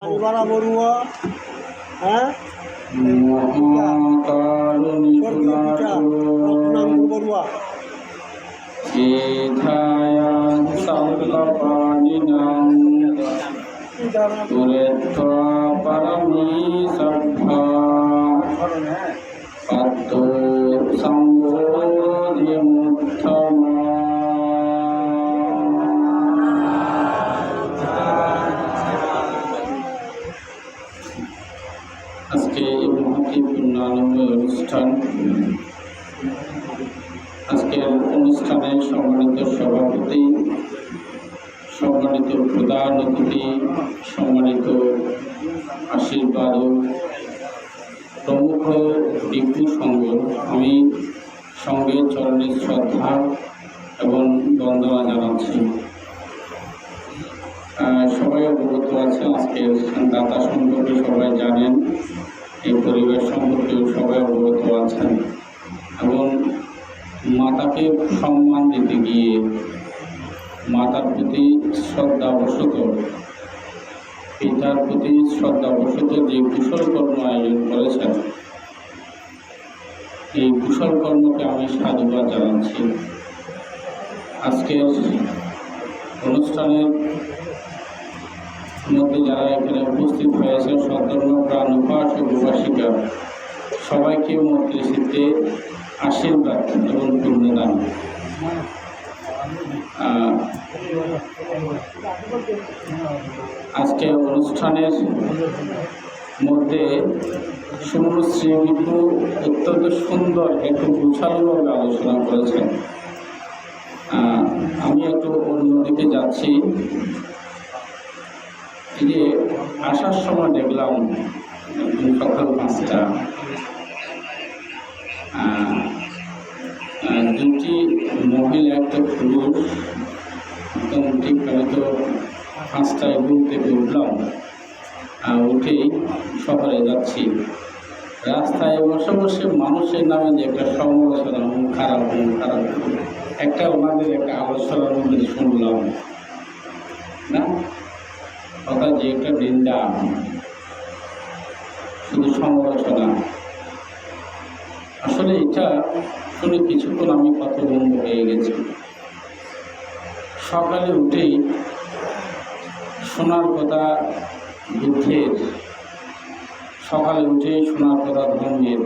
বাড়া বড়ুয়া, হ্যাঁ রত্নাঙ্গ বড়ুয়া, আজকে এই মহত্বপূর্ণ আনন্দের অনুষ্ঠান। আজকের অনুষ্ঠানে সম্মানিত সভাপতি, সম্মানিত প্রধান অতিথি, সম্মানিত আশীর্বাদক প্রমুখ ভিক্ষু সংঘ, আমি সঙ্গে চরণে শ্রদ্ধা এবং বন্দনা জানাচ্ছি। সবাই অবগত আছে, আজকে দাতা সম্পর্কে সবাই জানেন, এই পরিবেশ সম্পর্কেও সবাই অবগত আছেন এবং মাতাকে সম্মান দিতে গিয়ে মাতার প্রতি শ্রদ্ধাবশত, পিতার প্রতি শ্রদ্ধাবশত যে কুশল কর্ম আয়োজন করেছেন, এই কুশল কর্মকে আমি সাধুবাদ জানাচ্ছি। আজকের অনুষ্ঠানের মধ্যে যারা এখানে উপস্থিত হয়েছে, সধর্ম প্রাণ উপাসক উপাসিকা, সবাইকে মৈত্রীচিত্তে আশীর্বাদ এবং পুণ্যদান। আজকে অনুষ্ঠানের মধ্যে শুভশ্রী ভিক্ষু অত্যন্ত সুন্দর একটু গুছালোভাবে আলোচনা করেছেন। আমি একটু অন্যদিকে যাচ্ছি। যে আসার সময় দেখলাম সকাল 5টা, দুটি মহিলা একটা পুরুষ, একদম ঠিক আমি তো 5টায় ঘুম থেকে উঠলাম, উঠেই শহরে যাচ্ছি। রাস্তায় বসে বসে মানুষের নামে যে একটা সমালোচনা, খারাপ একটা ওনাদের একটা আলোচনার মধ্যে শুনলাম না, অর্থাৎ যে একটা নিন্দা, শুধু সমালোচনা। আসলে এটা শুনে কিছুক্ষণ আমি পথভঙ্গ হয়ে গেছি। সকালে উঠেই শোনার কথা বুদ্ধের, সকালে উঠেই শোনার কথা ধর্মের,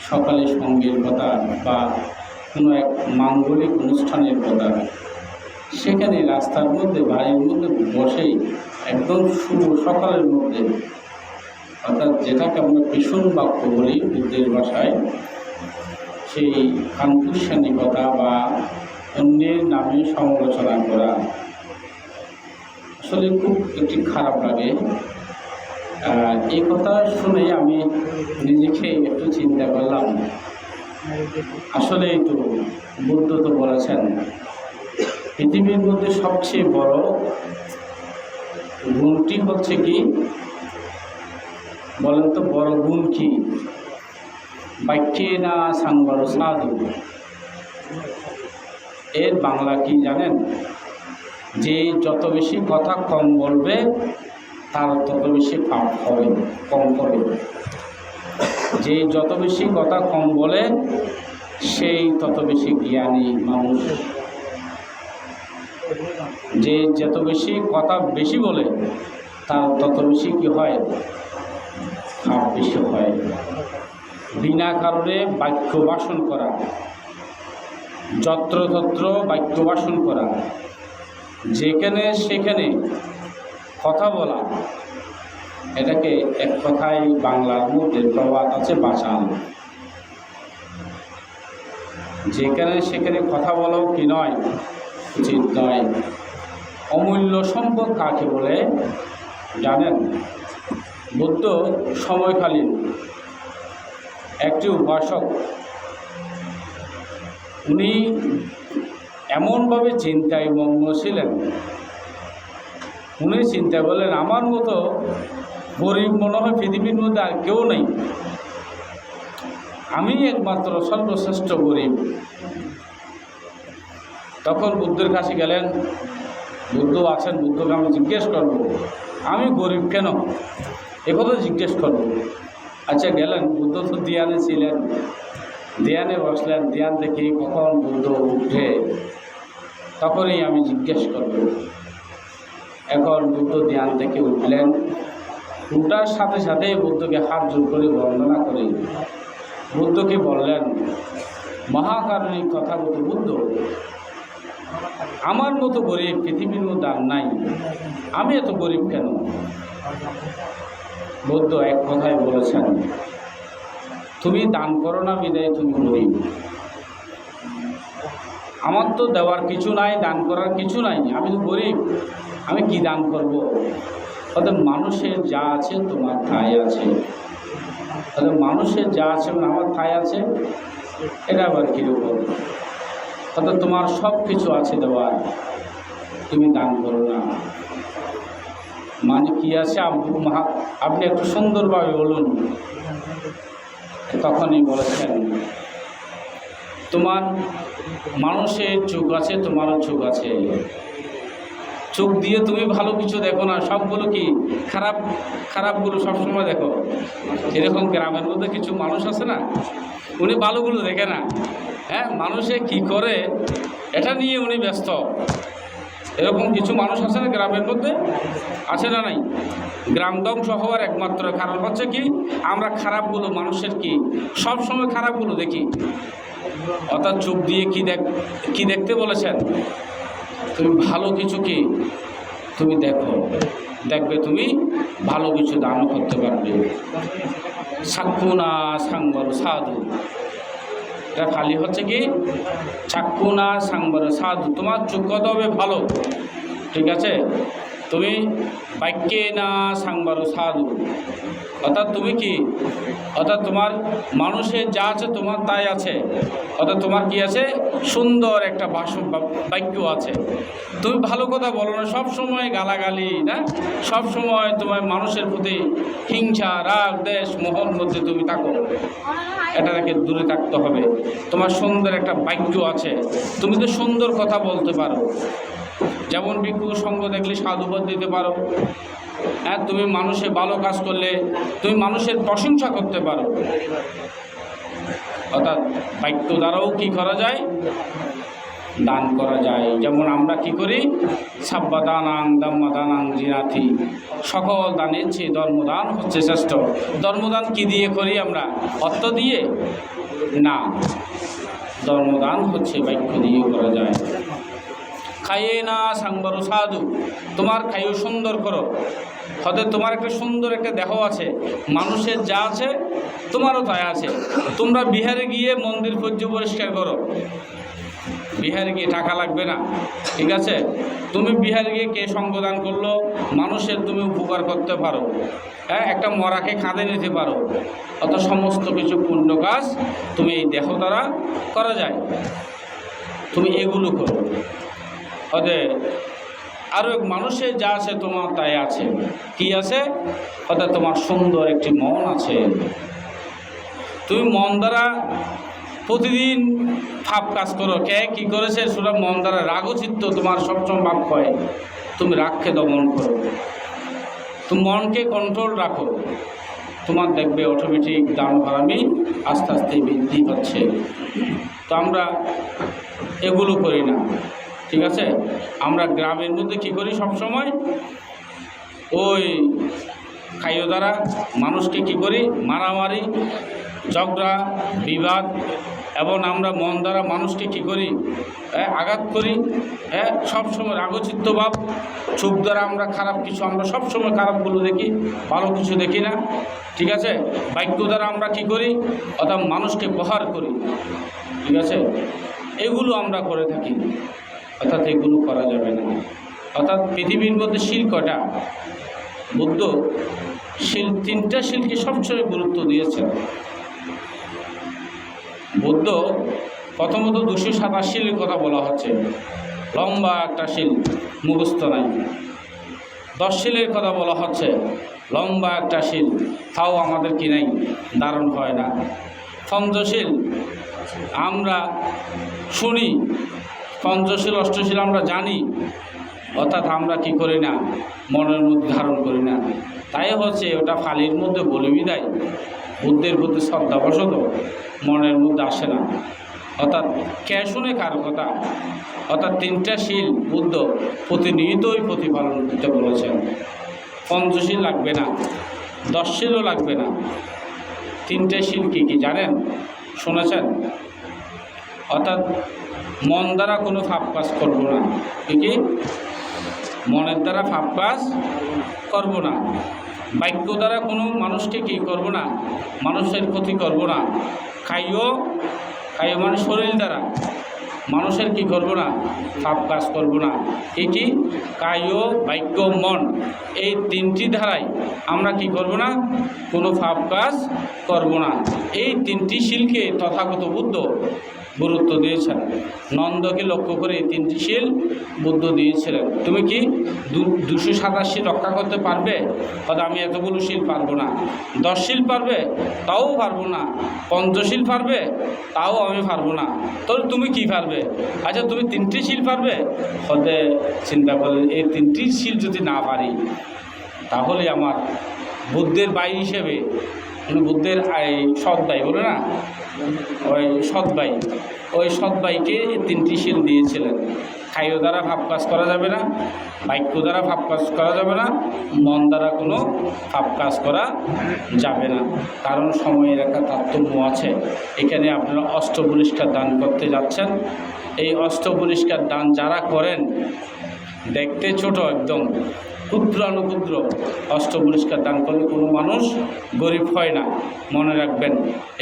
সকালে সঙ্গের কথা বা কোনো এক মাঙ্গলিক অনুষ্ঠানের কথা, সেখানে রাস্তার মধ্যে বাড়ির মধ্যে বসেই একদম শুভ সকালের মধ্যে, অর্থাৎ যেটাকে আমরা ভীষণ বাক্য বলি বুদ্ধের ভাষায়, সেই কানপুরসানিকতা বা অন্যের নামে সমালোচনা করা আসলে খুব একটি খারাপ লাগে। এই কথা শুনে আমি নিজেকে একটু চিন্তা করলাম, আসলেই তো বুদ্ধ তো বলেছেন পৃথিবীর মধ্যে সবচেয়ে বড় গুণটি হচ্ছে কি বলেন তো? বড় গুণ কি? বাক্যে না সাংবার সাধু। এর বাংলা কি জানেন? যে যত বেশি কথা কম বলবে তার তত বেশি পাপ হবে, কম হবে। যে যত বেশি কথা কম বলে সেই তত বেশি জ্ঞানী মানুষ। যে যত বেশি কথা বেশি বলে তার তত বেশি কি হয়? পাপ বেশি হয়। বিনা কারণে বাক্য ভাষণ করা, যত্রতত্র বাক্য ভাষণ করা, যেখানে সেখানে কথা বলা, এটাকে এক কথায় বাংলার মধ্যে প্রবাদ আছে, বাঁচান। যেখানে সেখানে কথা বলাও কি নয়, উচিত নয়। অমূল্য সম্পদ কাকে বলে জানেন? বুদ্ধ সময়কালীন একটি উপাসক, উনি এমনভাবে চিন্তায় মগ্ন ছিলেন, উনি চিন্তা করলেন আমার মতো গরিব মনে হয় পৃথিবীর মধ্যে আর কেউ নেই, আমি একমাত্র সর্বশ্রেষ্ঠ গরিব। তখন বুদ্ধের কাছে গেলেন, বুদ্ধ আছেন, বুদ্ধকে আমি জিজ্ঞেস করব আমি গরিব কেন, একথা জিজ্ঞেস করব। আচ্ছা গেলেন, বুদ্ধ তো ধ্যানে ছিলেন, ধ্যানে বসলেন, ধ্যান থেকে কখন বুদ্ধ উঠে তখনই আমি জিজ্ঞেস করব। এখন বুদ্ধ ধ্যান থেকে উঠলেন, উঠার সাথে সাথে বুদ্ধকে হাত জোর করে বন্দনা করে বুদ্ধকে বললেন, মহাকারণিক কথাগত বুদ্ধ, আমার মতো গরিব পৃথিবীর মধ্যে আর নাই, আমি এত গরিব কেন? বুদ্ধ এক কথায় বলেছেন, তুমি দান করো না বিদায় তুমি গরিব। আমার তো দেওয়ার কিছু নাই, দান করার কিছু নাই, আমি তো গরিব, আমি কি দান করব? অর্থাৎ মানুষের যা আছে তোমার ঠাই আছে, অর্থাৎ মানুষের যা আছে মানে আমার ঠাই আছে, এটা আবার কীরকম? অর্থাৎ তোমার সব কিছু আছে দেওয়ার, তুমি দান করো না, মানে কি আছে? আপনি একটু সুন্দরভাবে বলুন। তখনই বলেছেন, তোমার মানুষের চোখ আছে, তোমারও চোখ আছে, চোখ দিয়ে তুমি ভালো কিছু দেখো না, সবগুলো কি খারাপ, খারাপগুলো সবসময় দেখো। এরকম গ্রামের মধ্যে কিছু মানুষ আছে না, উনি ভালোগুলো দেখে না, হ্যাঁ, মানুষে কি করে এটা নিয়ে উনি ব্যস্ত। এরকম কিছু মানুষ আছে না গ্রামের মধ্যে, আছে না নাই? গ্রাম ধ্বংস হওয়ার একমাত্র কারণ হচ্ছে কি, আমরা খারাপগুলো, মানুষের কি সব সময় খারাপগুলো দেখি। অর্থাৎ চোখ দিয়ে কি দেখতে বলেছেন? তুমি ভালো কিছু কি তুমি দেখো, দেখবে তুমি ভালো কিছু দানও করতে পারবে। চাক্ষুনা সাংবর সাধু, এটা খালি হচ্ছে কি চাক্ষুনা সাংবর সাধু, তোমার যোগ্যতা হবে ভালো, ঠিক আছে? তুমি বাক্যে না সাংবর সাধু, অর্থাৎ তুমি কি, অর্থাৎ তোমার মানুষের যা আছে তোমার তাই আছে, অর্থাৎ তোমার কি আছে? সুন্দর একটা বাক্য আছে। তুমি ভালো কথা বলো না, সব সময় গালাগালি, না সব সময় তোমার মানুষের প্রতি হিংসা, রাগ, দেশ, মোহর মধ্যে তুমি থাকো, এটা থেকে দূরে থাকতে হবে। তোমার সুন্দর একটা বাক্য আছে, তুমি তো সুন্দর কথা বলতে পারো, যেমন ভিক্ষু সঙ্গ দেখলে সাধুবাদ দিতে পারো, হ্যাঁ, তুমি মানুষের ভালো কাজ করলে তুমি মানুষের প্রশংসা করতে পারো। অর্থাৎ বাক্য দ্বারাও কি করা যায়? দান করা যায়। যেমন আমরা কি করি? সাব্বা দানাং দাম্মা দানাং জিনাথি, সকল দানের চেয়ে ধর্মদান হচ্ছে শ্রেষ্ঠ। ধর্মদান কি দিয়ে করি আমরা? অর্থ দিয়ে না, ধর্মদান হচ্ছে বাক্য দিয়ে করা যায়। খাইয়ে না সাংবর সাধু, তোমার খাইও সুন্দর করো, হয়তো তোমার একটা সুন্দর একটা দেহ আছে, মানুষের যা আছে তোমারও তাই আছে। তোমরা বিহারে গিয়ে মন্দির পর্য পরিষ্কার করো, বিহারে গিয়ে টাকা লাগবে না, ঠিক আছে? তুমি বিহারে গিয়ে কে সঙ্গদান করলো, মানুষের তুমি উপকার করতে পারো, হ্যাঁ, একটা মরাকে কাঁধে নিতে পারো, অত সমস্ত কিছু পুণ্য কাজ তুমি এই দেহ দ্বারা করা যায়। তুমি এগুলো করো, অতএব আরও এক মানুষের যা আছে তোমার তাই আছে, কি আছে? অর্থাৎ তোমার সুন্দর একটি মন আছে, তুমি মন দ্বারা প্রতিদিন ভাব কাজ করো। কে কী করেছে সেটা মন দ্বারা রাগচিত্ত তোমার সবসময় ভাব হয়, তুমি রাগকে দমন করো, তুমি মনকে কন্ট্রোল রাখো, তোমার দেখবে অটোমেটিক দান হারামি আস্তে আস্তে বৃদ্ধি হচ্ছে। তো আমরা এগুলো করি না, ঠিক আছে? আমরা গ্রামের মধ্যে কী করি? সবসময় ওই খাইও দ্বারা মানুষকে কী করি? মারামারি, ঝগড়া, বিবাদ, এবং আমরা মন দ্বারা মানুষকে কী করি? আঘাত করি, হ্যাঁ, সবসময় রাগচিত্ত ভাব। চোখ দ্বারা আমরা খারাপ কিছু, আমরা সবসময় খারাপগুলো দেখি, ভালো কিছু দেখি না, ঠিক আছে? বাক্য দ্বারা আমরা কী করি? অর্থাৎ মানুষকে প্রহার করি, ঠিক আছে? এগুলো আমরা করে থাকি, অর্থাৎ এগুলো করা যাবে না। অর্থাৎ পৃথিবীর মধ্যে শিল কটা? বুদ্ধ শিল, তিনটা শিলকে সবসময় গুরুত্ব দিয়েছেন। বুদ্ধ প্রথমত 227 শিলের কথা বলা হচ্ছে, লম্বা একটা শিল, মুখস্থ নাই। 10 শিলের কথা বলা হচ্ছে, লম্বা একটা শিল, তাও আমাদের কি নাই, ধারণ হয় না। পঞ্চশীল আমরা শুনি, পঞ্চশীল অষ্টশীল আমরা জানি, অর্থাৎ আমরা কি করি না, মনের মধ্যে ধারণ করি না। তাই হচ্ছে ওটা ফালির মধ্যে বলে বিদায় বুদ্ধের প্রতি শ্রদ্ধাবশত মনের মধ্যে আসে না। অর্থাৎ কে শুনে কার কথা। অর্থাৎ 3টা শীল বুদ্ধ প্রতিনিয়তই প্রতিপালন করতে বলেছেন। পঞ্চশীল লাগবে না, 10 শীলও লাগবে না। 3টে শীল কী কী জানেন, শুনেছেন? অর্থাৎ মন দ্বারা কোনো পাপ কাজ করব না। কি মনের দ্বারা পাপ কাজ করব না। বাক্য দ্বারা কোনো মানুষকে কী করব না, মানুষের ক্ষতি করব না। খাইও মানে শরীর দ্বারা মানুষের কি করব না, পাপ কাজ করব না। কি কায়, বাক্য, মন, এই 3টি ধারায় আমরা কি করব না, কোনো পাপ কাজ করব না। এই 3টি শীলকে তথাগত বুদ্ধ গুরুত্ব দিয়েছেন। নন্দকে লক্ষ্য করে এই 3টি শীল বুদ্ধ দিয়েছিলেন। তুমি কি 287 রক্ষা করতে পারবে? আমি এতগুলো শীল পারবো না। 10 শীল পারবে? তাও পারবো না। পঞ্চশীল পারবে? তাও আমি পারবো না। তাহলে তুমি কি পারবে? আচ্ছা তুমি 3টি শীল পারবে? হতে চিন্তা করলেন, এই 3টি শীল যদি না পারি তাহলে আমার বুদ্ধের ভাই হিসেবে, বুদ্ধের সৎ ভাই বলে না, ওই সৎ ভাইকে 3টি শীল দিয়েছিলেন। খাইও দ্বারা ভাব কাজ করা যাবে না, বাক্য দ্বারা ভাব কাজ করা যাবে না, মন দ্বারা কোনো ভাব কাজ করা যাবে না। কারণ সময়ের একটা তারতম্য আছে। এখানে আপনারা অষ্টপরিষ্কার দান করতে যাচ্ছেন। এই অষ্টপরিষ্কার দান যারা করেন, দেখতে ছোট, একদম ক্ষুদ্রানুক্ষুদ্র অষ্টপরিষ্কার দান করলে কোনো মানুষ গরিব হয় না। মনে রাখবেন,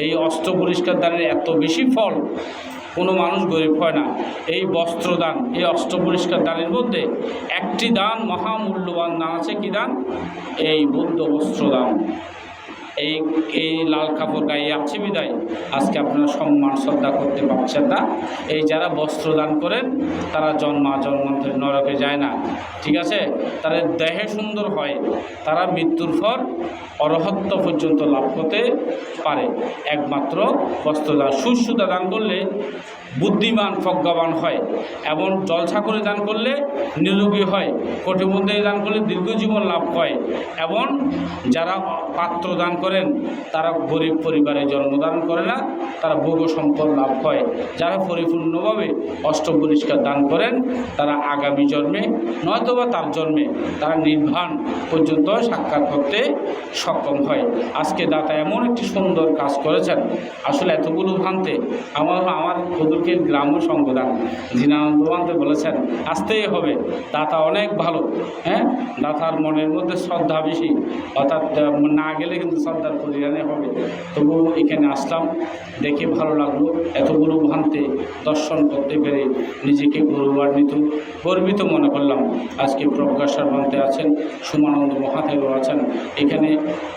এই অষ্টপরিষ্কার দানের এত বেশি ফল, কোনো মানুষ গরিব হয় না। এই বস্ত্রদান, এই অষ্টপরিষ্কার দানের মধ্যে একটি দান মহামূল্যবান দান আছে। কি দান? এই বৌদ্ধ বস্ত্রদান। এই লাল কাপড় গায়ে আছে বিদায় আজকে আপনারা সম্মান শ্রদ্ধা করতে পারছেন না। এই যারা বস্ত্রদান করেন তারা জন্মান্তরে নরকে যায় না, ঠিক আছে? তাদের দেহে সুন্দর হয়, তারা মৃত্যুর পর অরহত্ব পর্যন্ত লাভ করতে পারে একমাত্র বস্ত্রদান। সুস্থতা দান করলে বুদ্ধিমান প্রজ্ঞাবান হয়, এবং জলসা করে দান করলে নিরোগী হয়, কটিবন্ধী দান করলে দীর্ঘজীবন লাভ হয়, এবং যারা পাত্র দান করেন তারা গরিব পরিবারে জন্মদান করে না, তারা ভোগ সম্পদ লাভ হয়। যারা পরিপূর্ণভাবে অষ্টপরিষ্কার দান করেন তারা আগামী জন্মে নয়তোবা তার জন্মে তারা নির্বাণ পর্যন্ত সাক্ষাৎ করতে সক্ষম হয়। আজকে দাতা এমন একটি সুন্দর কাজ করেছেন, আসলে এতগুলো ভান্তে আমার হুজুরকে গ্রাম্য সংগদান দীনানন্দ ভান্তে বলেছেন আসতেই হবে। দাতা অনেক ভালো, হ্যাঁ, দাতার মনের মধ্যে শ্রদ্ধা বেশি, অর্থাৎ না গেলে কিন্তু শ্রদ্ধার পরিণামে হবে। তবু এখানে আসলাম, দেখে ভালো লাগলো। এতগুলো ভান্তে দর্শন করতে পেরে নিজেকে গর্বিত মনে করলাম। আজকে প্রজ্ঞাসার ভান্তে আছেন, সুমানন্দ মহাদেবও আছেন। এখানে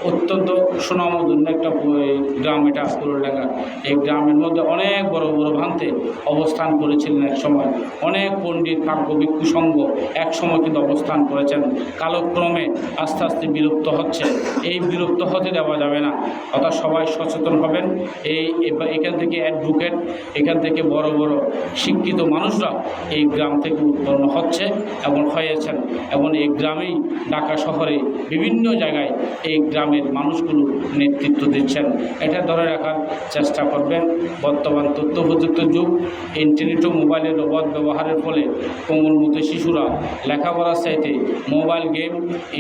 অত্যন্ত সুনামধন্য একটা গ্রাম, এটা পুরুলডাঙ্গা। এই গ্রামের মধ্যে অনেক বড় বড় ভান্তে অবস্থান করেছিলেন এক সময়। অনেক পণ্ডিত কাব্য ভিক্ষু সংঘ এক সময় কিন্তু অবস্থান করেছেন। কালক্রমে আস্তে আস্তে বিলুপ্ত হচ্ছে। এই বিলুপ্ত হতে দেওয়া যাবে না, অর্থাৎ সবাই সচেতন হবেন। এখান থেকে অ্যাডভোকেট, এখান থেকে বড় বড় শিক্ষিত মানুষরা এই গ্রাম থেকে উৎপন্ন হচ্ছে এবং হয়েছেন, এবং এই গ্রামেই ঢাকা শহরে বিভিন্ন জায়গায় এই গ্রামের মানুষগুলো নেতৃত্ব দিচ্ছেন। এটা ধরে রাখার চেষ্টা করবেন। বর্তমান তথ্য প্রযুক্ত যুগ, ইন্টারনেট ও মোবাইলের অবাধ ব্যবহারের ফলে কোমলমতি শিশুরা লেখাপড়ার চাইতে মোবাইল গেম,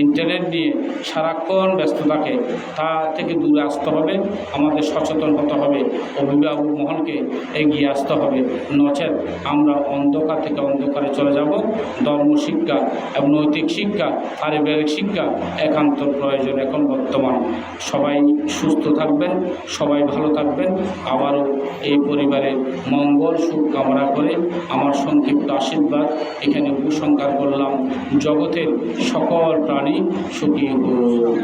ইন্টারনেট নিয়ে সারাক্ষণ ব্যস্ত থাকে। তা থেকে দূরে আসতে হবে, আমাদের সচেতন হতে হবে, অভিভাবক মহলকে এগিয়ে আসতে হবে। নচেত আমরা অন্ধকার থেকে অন্ধকারে চলে যাব। ধর্ম শিক্ষা এবং নৈতিক শিক্ষা, পারিবারিক শিক্ষা একান্ত প্রয়োজন এখন বর্তমান। সবাই সুস্থ থাকবেন, সবাই ভালো থাকবেন। আবারও এই পরিবারের মঙ্গল সুখ কামনা করে আমার সংক্ষিপ্ত আশীর্বাদ এখানে উপসংহার করলাম। জগতের সকল প্রাণী সুখী হোক।